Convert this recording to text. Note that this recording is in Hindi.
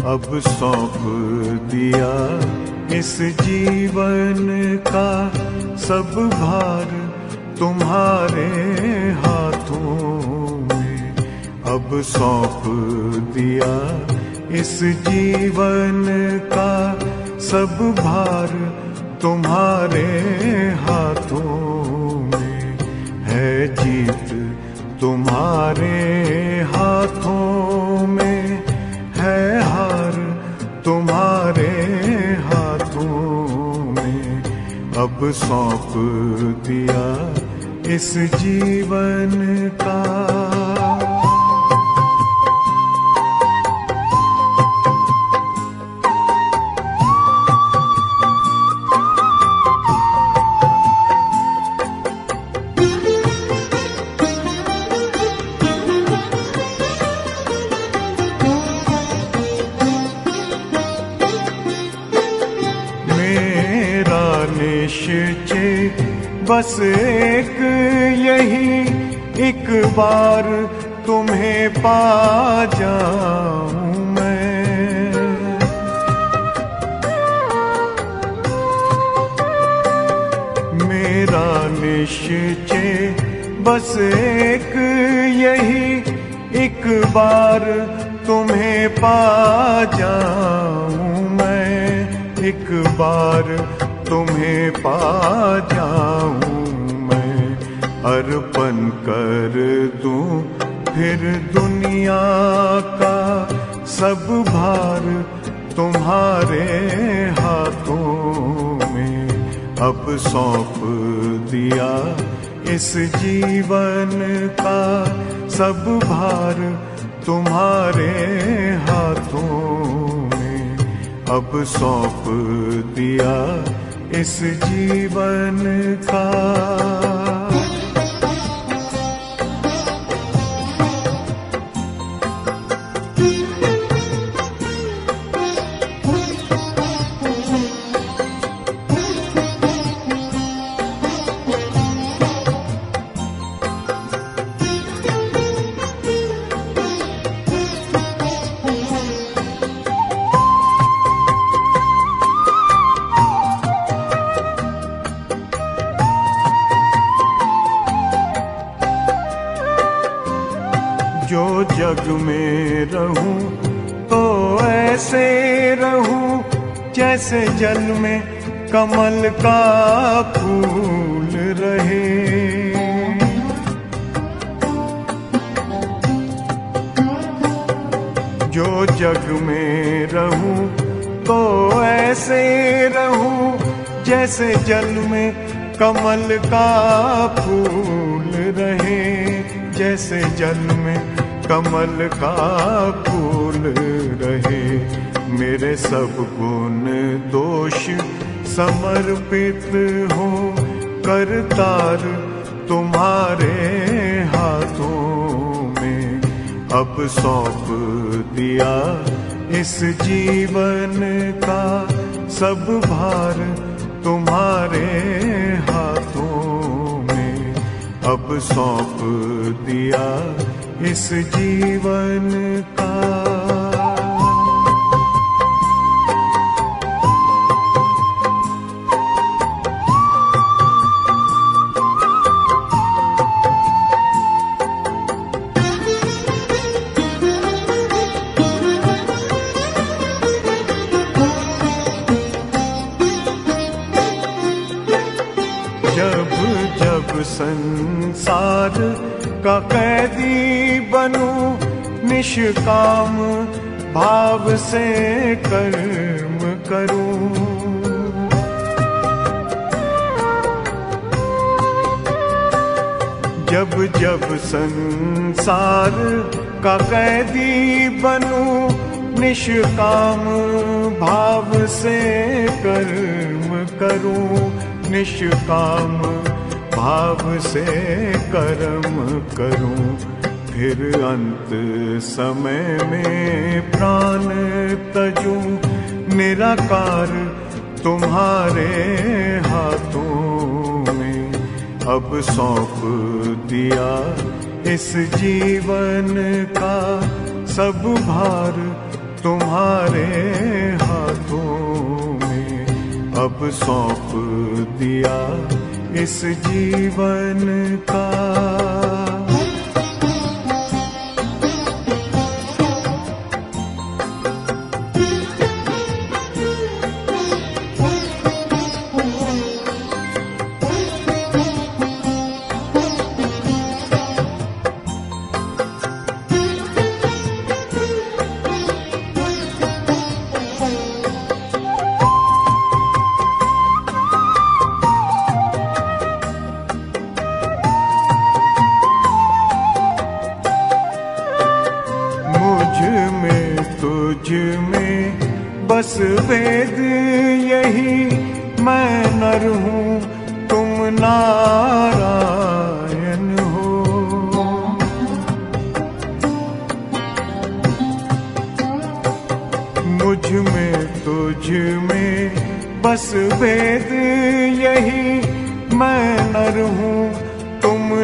अब सौंप दिया इस जीवन का सब भार तुम्हारे हाथों में। अब सौंप दिया इस जीवन का सब भार तुम्हारे हाथों में। है जीत तुम्हारे हाथों में, है हार तुम्हारे हाथों में। अब सौंप दिया इस जीवन का। निश्चय बस एक यही, एक बार तुम्हें पा जाऊं मैं। मेरा निश्चय बस एक यही, एक बार तुम्हें पा जाऊं मैं। एक बार तुम्हें पा जाऊं मैं। अर्पण कर दूं फिर दुनिया का सब भार तुम्हारे हाथों में। अब सौंप दिया इस जीवन का सब भार तुम्हारे हाथों में। अब सौंप दिया इस जीवन का। जो जग में रहूं तो ऐसे रहूं जैसे जल में कमल का फूल रहे। जो जग में रहूं तो ऐसे रहूं जैसे जल में कमल का फूल रहे। जैसे जल में कमल का फूल रहे। मेरे सब गुण दोष समर्पित हो करतार तुम्हारे हाथों में। अब सौंप दिया इस जीवन का सब भार तुम्हारे हाथों में। अब सौंप दिया इस जीवन का। जब जब संसार का कैदी बनूं, निष्काम भाव से कर्म करूं। जब जब संसार का कैदी बनूं, निष्काम भाव से कर्म करूं। निष्काम भाव से कर्म करूं। फिर अंत समय में प्राण तजूं, निराकार तुम्हारे हाथों में। अब सौंप दिया इस जीवन का सब भार तुम्हारे हाथों में अब सौंप दिया इस जीवन का। तुझ में बस वेद यही, मैं नर हूँ तुम नारायण हो। मुझ में तुझ में बस वेद यही, मैं नर हूँ